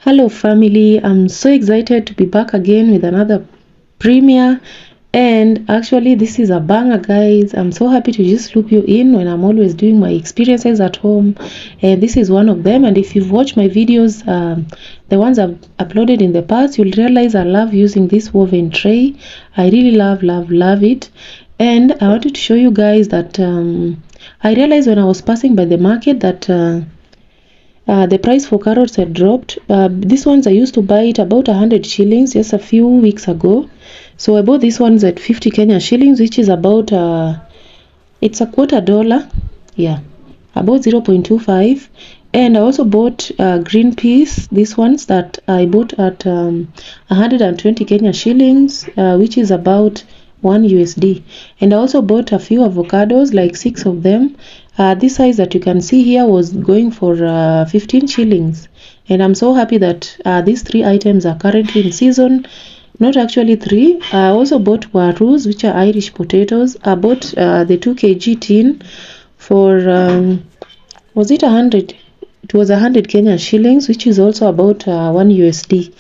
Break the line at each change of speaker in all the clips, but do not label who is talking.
Hello family, I'm so excited to be back again with another premiere, and actually this is a banger guys. I'm so happy to just loop you in when I'm always doing my experiences at home, and this is one of them. And if you've watched my videos, the ones I've uploaded in the past, you'll realize I love using this woven tray. I really love it. And I wanted to show you guys that I realized when I was passing by the market that the price for carrots had dropped. These ones I used to buy it about 100 shillings just a few weeks ago. So I bought these ones at 50 Kenya shillings, which is about, it's a $0.25. Yeah, about 0.25. And I also bought green peas, these ones that I bought at 120 Kenya shillings, which is about 1 USD. And I also bought a few avocados, like 6 of them. This size that you can see here was going for 15 shillings. And I'm so happy that these 3 items are currently in season. Not actually 3. I also bought warus, which are Irish potatoes. I bought the 2 kg tin for, was it 100? It was 100 Kenya shillings, which is also about 1 USD.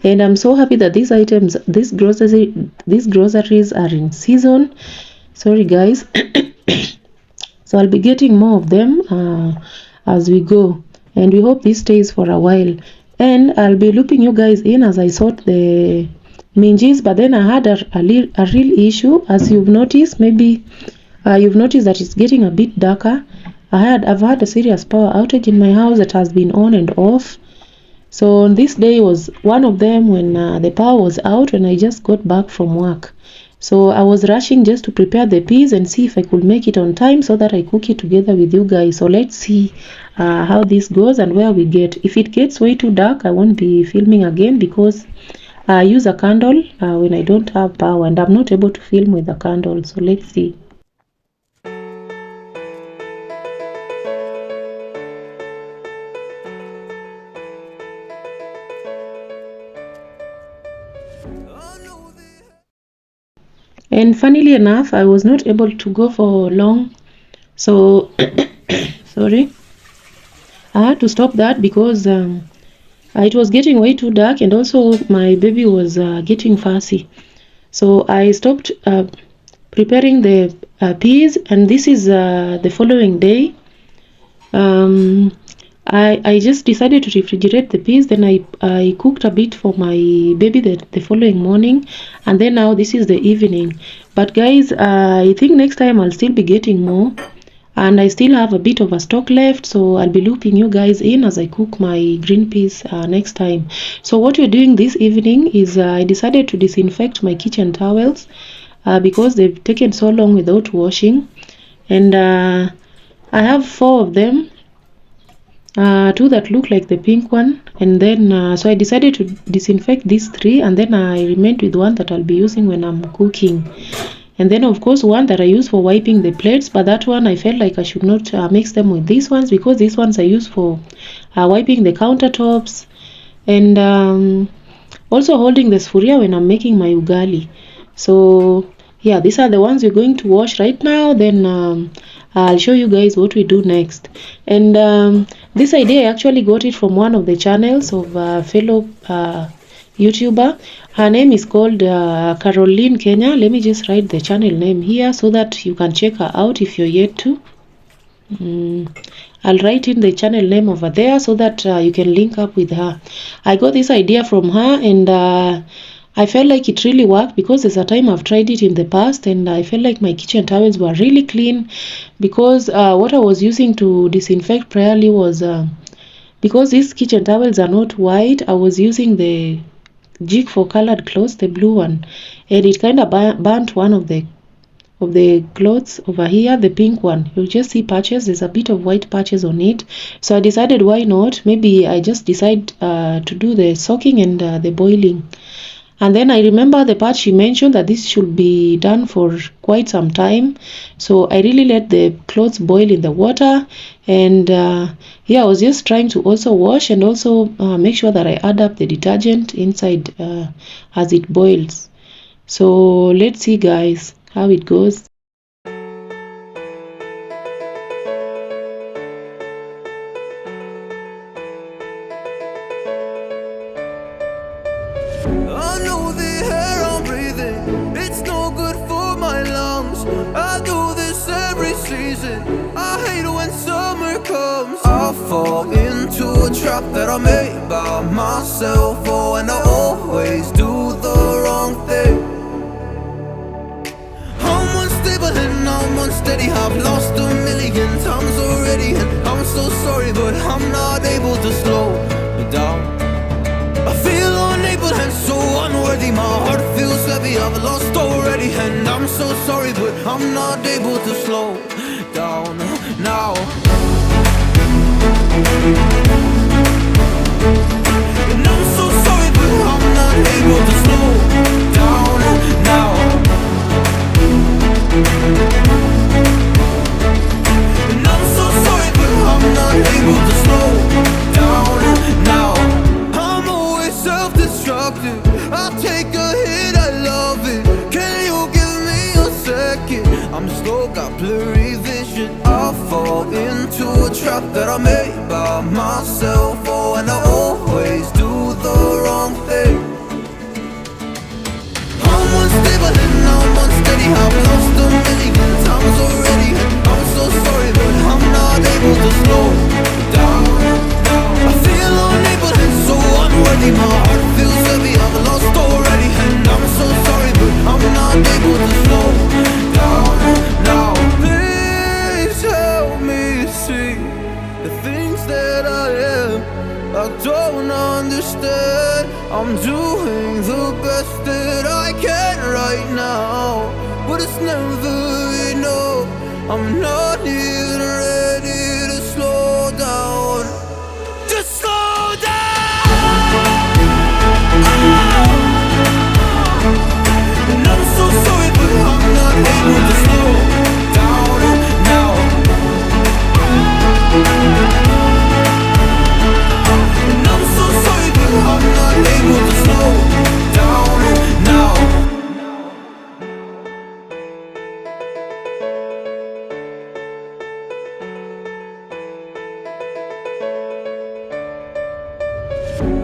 And I'm so happy that these items, these groceries are in season. Sorry guys. So I'll be getting more of them as we go, and we hope this stays for a while. And I'll be looping you guys in as I sort the minjis. But then I had a real issue, as you've noticed. Maybe you've noticed that it's getting a bit darker. I've had a serious power outage in my house that has been on and off. So this day was one of them when the power was out when I just got back from work. So I was rushing just to prepare the peas and see if I could make it on time so that I cook it together with you guys. So let's see how this goes and where we get. If it gets way too dark, I won't be filming again because I use a candle when I don't have power, and I'm not able to film with a candle. So let's see. And funnily enough, I was not able to go for long. So sorry, I had to stop that because it was getting way too dark, and also my baby was getting fussy. So I stopped preparing the peas, and this is the following day. I just decided to refrigerate the peas. Then I cooked a bit for my baby the following morning, and then now this is the evening. But guys, I think next time I'll still be getting more, and I still have a bit of a stock left, so I'll be looping you guys in as I cook my green peas next time. So what we're doing this evening is I decided to disinfect my kitchen towels because they've taken so long without washing, and I have 4 of them. 2 that look like the pink one, and then so I decided to disinfect these 3, and then I remained with one that I'll be using when I'm cooking, and then of course one that I use for wiping the plates, but that one I felt like I should not mix them with these ones because these ones I use for wiping the countertops, and also holding the sufuria when I'm making my ugali. So yeah, these are the ones we're going to wash right now. Then I'll show you guys what we do next. And this idea I actually got it from one of the channels of a fellow YouTuber. Her name is called Karol Lynne Kenya. Let me just write the channel name here so that you can check her out if you're yet to. I'll write in the channel name over there so that you can link up with her. I got this idea from her, and I felt like it really worked because there's a time I've tried it in the past, and I felt like my kitchen towels were really clean because what I was using to disinfect priorly was because these kitchen towels are not white, I was using the jig for colored clothes, the blue one, and it kind of burnt one of the clothes over here, the pink one. You'll just see patches. There's a bit of white patches on it. So I decided, why not? Maybe I just decide to do the soaking and the boiling. And then I remember the part she mentioned that this should be done for quite some time. So I really let the clothes boil in the water. And yeah, I was just trying to also wash and also make sure that I add up the detergent inside as it boils. So let's see guys how it goes.
I know the air I'm breathing, it's no good for my lungs. I do this every season, I hate when summer comes. I fall into a trap that I made by myself. Oh, and I always do the wrong thing. I'm unstable and I'm unsteady, I've lost a million times already, and I'm so sorry, but I'm not able to slow down. I feel unable and so unworthy, my heart feels heavy, I've lost already, and I'm so sorry, but I'm not able to slow down now. And I'm so sorry, but I'm not able to slow down now. And I'm so sorry, but I'm not able to slow down now. I'm always self-destructive, I take a hit, I love it. Can you give me a second? I'm slow, got blurry vision. I fall into a trap that I made by myself. Oh, and I always do the wrong thing. I'm unstable and I'm unsteady, I've lost a million times already, and I'm so sorry, but I'm not able to slow down. I feel unable and so unworthy, my heart feels heavy, I've lost already, and I'm so sorry, but I'm not able to slow down now. Please help me see the things that I am, I don't understand. I'm doing the best that I can right now, but it's never enough. I'm not even ready to slow down. Just slow down. And I'm so sorry, but I'm not able to slow down now. And I'm so sorry, but I'm not able to slow down now.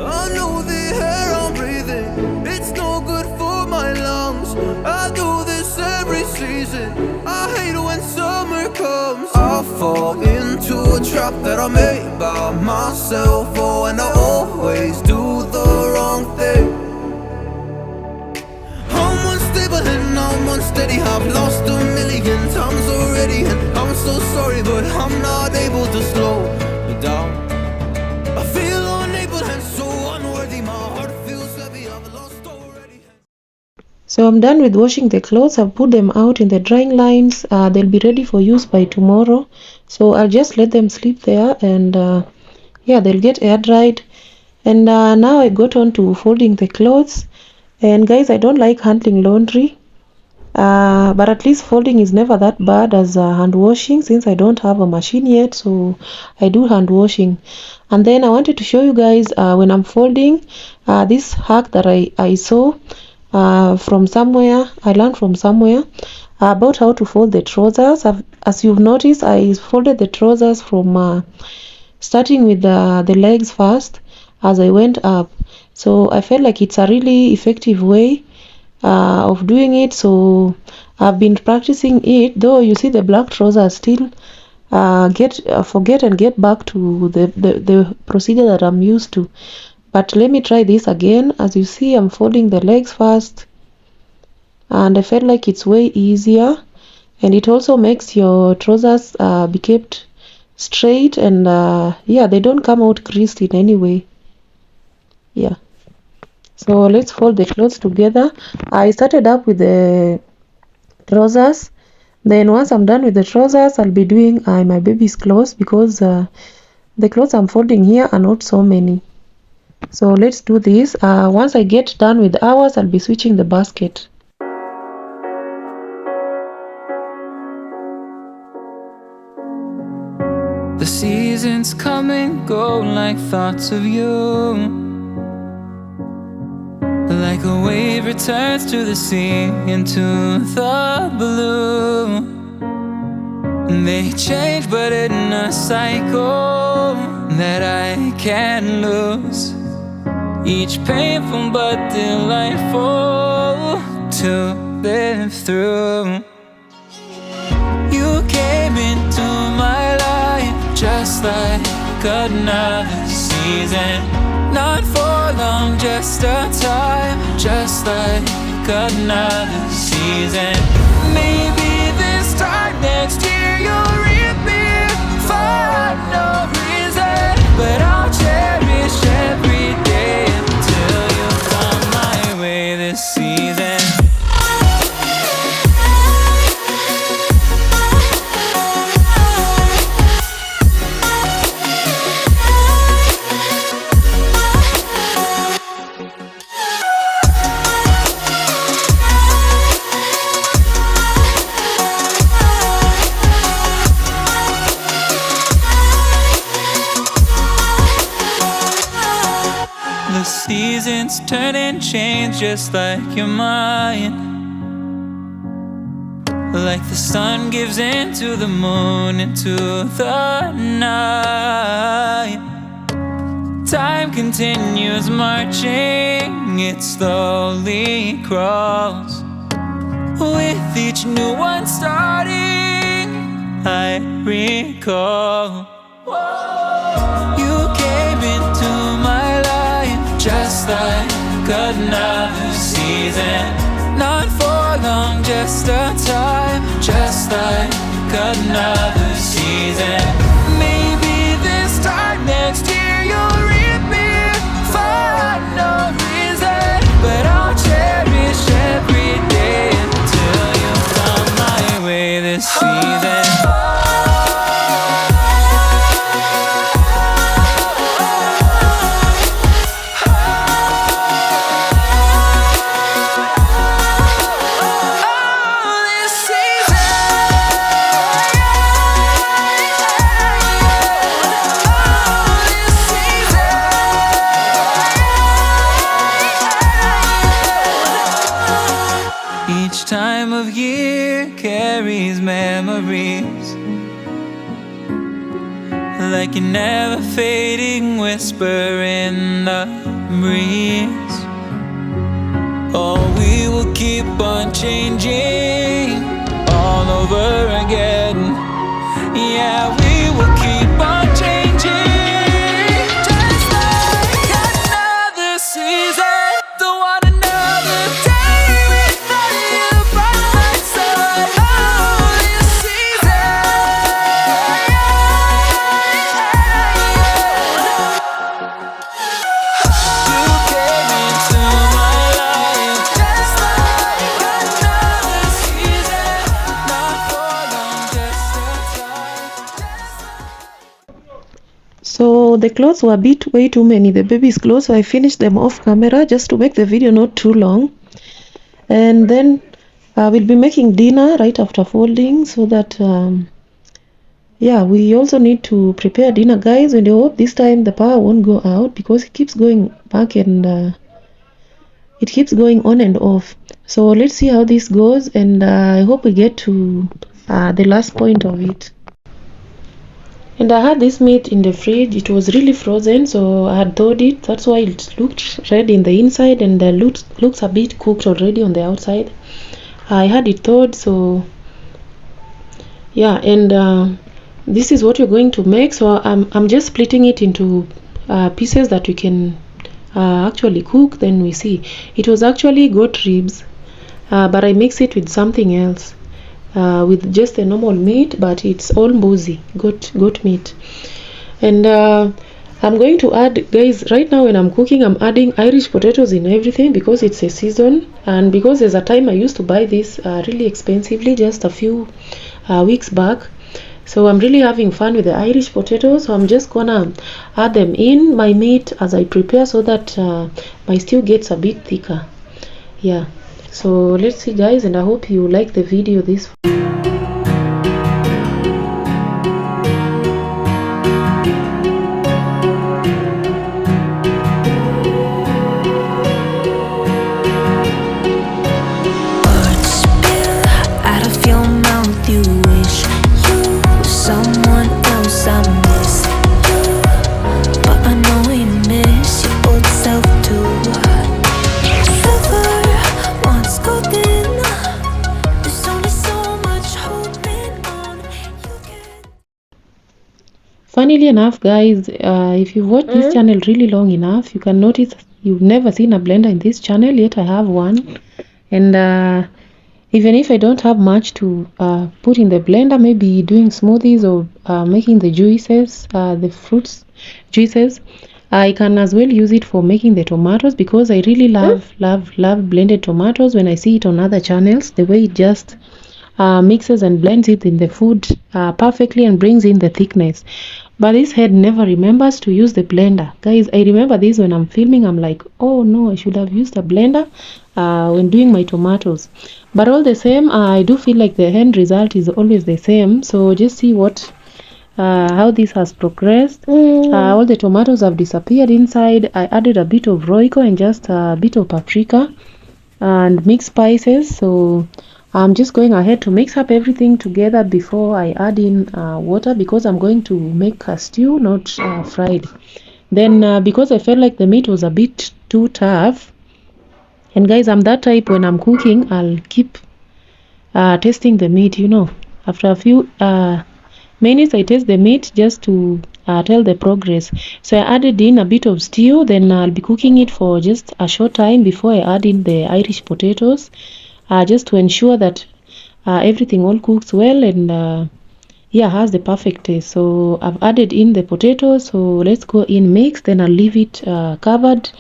I know the air I'm breathing, it's no good for my lungs. I do this every season, I hate when summer comes. I fall into a trap that I made by myself. Oh, and I always do the wrong thing. I'm unstable and I'm unsteady, I've lost a million times already, and I'm so sorry, but I'm not able to slow down. I feel unable and so unworthy, my heart feels heavy, I've lost already.
So I'm done with washing the clothes. I've put them out in the drying lines. They'll be ready for use by tomorrow, so I'll just let them sleep there, and yeah, they'll get air dried. And now I got on to folding the clothes. And guys, I don't like handling laundry, but at least folding is never that bad as hand washing, since I don't have a machine yet, so I do hand washing. And then I wanted to show you guys when I'm folding, this hack that I saw from somewhere. I learned from somewhere about how to fold the trousers. As you've noticed, I folded the trousers from starting with the legs first as I went up. So I felt like it's a really effective way of doing it, so I've been practicing it. Though you see the black trousers still forget and get back to the procedure that I'm used to. But let me try this again. As you see, I'm folding the legs first, and I felt like it's way easier, and it also makes your trousers be kept straight, and yeah, they don't come out creased in any way. Yeah, so let's fold the clothes together. I started up with the trousers, then once I'm done with the trousers, I'll be doing my baby's clothes, because the clothes I'm folding here are not so many. So let's do this. Once I get done with ours, I'll be switching the basket.
The seasons come and go like thoughts of you. Like a wave returns to the sea, into the blue. They change, but in a cycle that I can't lose. each painful but delightful to live through. You came into my life just like another season. Not for long, just a time, just like another season. Maybe this time next year you'll reappear for no reason, but I'll cherish every day until you come my way this season. The seasons turn and change just like your mind. Like the sun gives into the moon, into the night. Time continues marching, it slowly crawls. With each new one starting, I recall. You came into my life just like another season. Not for long, just a time, just like another season. Maybe this time next year you'll reappear for no reason, but I'll cherish every day until you come my way this season. Each time of year carries memories, like a never fading whisper in the breeze. Oh, we will keep on changing all over again. Yeah, we will keep on changing just like another season. Don't want another day without you by my side. Oh, this season. You came into my life just like another season. Not for long, just a time.
So the clothes were a bit way too many, the baby's clothes, so I finished them off camera just to make the video not too long. And then we'll be making dinner right after folding, so that yeah, we also need to prepare dinner, guys, and I hope this time the power won't go out, because it keeps going back and it keeps going on and off. So let's see how this goes, and I hope we get to the last point of it. And I had this meat in the fridge. It was really frozen, so I had thawed it. That's why it looked red in the inside, and looks a bit cooked already on the outside. I had it thawed, so yeah. And this is what we're going to make. So I'm just splitting it into pieces that we can actually cook. Then we see. It was actually goat ribs, but I mix it with something else. With just a normal meat, but it's all mbuzi, goat meat. And I'm going to add, guys, right now when I'm cooking, I'm adding Irish potatoes in everything because it's a season, and because there's a time I used to buy this really expensively just a few weeks back. So I'm really having fun with the Irish potatoes, so I'm just gonna add them in my meat as I prepare, so that my stew gets a bit thicker. Yeah, so let's see, guys, and I hope you like the video this
Someone else I miss you, but I know you miss your old self too.
funnily enough, guys, if you've watched this channel really long enough, you can notice you've never seen a blender in this channel, yet I have one. And even if I don't have much to put in the blender, maybe doing smoothies or making the juices, the fruits juices, I can as well use it for making the tomatoes, because I really love blended tomatoes when I see it on other channels, the way it just mixes and blends it in the food perfectly and brings in the thickness. But this head never remembers to use the blender. Guys, I remember this when I'm filming. I'm like, oh no, I should have used a blender when doing my tomatoes. But all the same, I do feel like the end result is always the same. So just see what how this has progressed. All the tomatoes have disappeared inside. I added a bit of Royco and just a bit of paprika and mixed spices. So I'm just going ahead to mix up everything together before I add in water, because I'm going to make a stew, not fried. Then because I felt like the meat was a bit too tough, and guys, I'm that type, when I'm cooking, I'll keep tasting the meat, you know. After a few minutes, I taste the meat just to tell the progress. So I added in a bit of stew, then I'll be cooking it for just a short time before I add in the Irish potatoes. Just to ensure that everything all cooks well and yeah, has the perfect taste. So I've added in the potatoes, so let's go in mix. Then I'll leave it covered,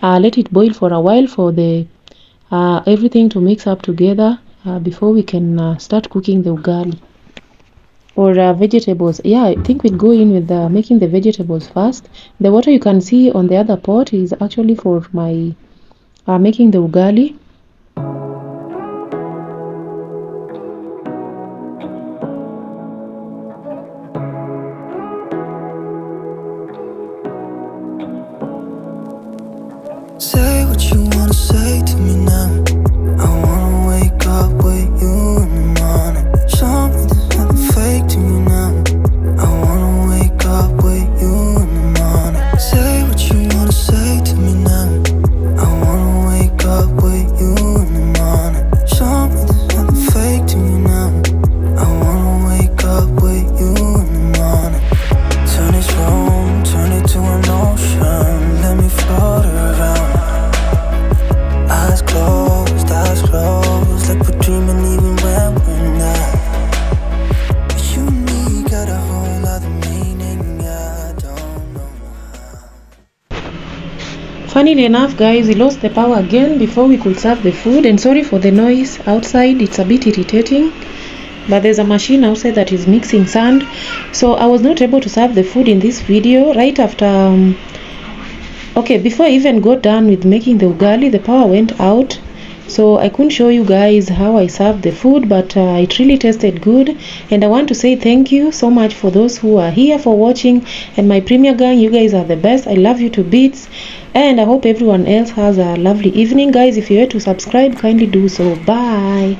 let it boil for a while for the everything to mix up together before we can start cooking the ugali or vegetables. Yeah, I think we'd go in with making the vegetables first. The water you can see on the other pot is actually for my making the ugali.
Say what you wanna say to me now. I wanna wake up with you in the morning. Show me there's nothing fake to me now. I wanna wake up with you in the morning. Say what you wanna say to me now. I wanna wake up with you in the morning. Show me there's nothing fake to me now. I wanna wake up with you in the morning. Turn this room, turn it to an ocean. Let me float around. Eyes closed, like we're dreaming even when we're not. You and me got a whole other meaning, I don't know how.
Funnily enough, guys, we lost the power again before we could serve the food, and sorry for the noise outside, it's a bit irritating, but there's a machine outside that is mixing sand, so I was not able to serve the food in this video. Right after okay, before I even got done with making the ugali, the power went out, so I couldn't show you guys how I served the food, but it really tasted good. And I want to say thank you so much for those who are here for watching, and my Premier gang, you guys are the best. I love you to bits, and I hope everyone else has a lovely evening. Guys, if you were to subscribe, kindly do so. Bye.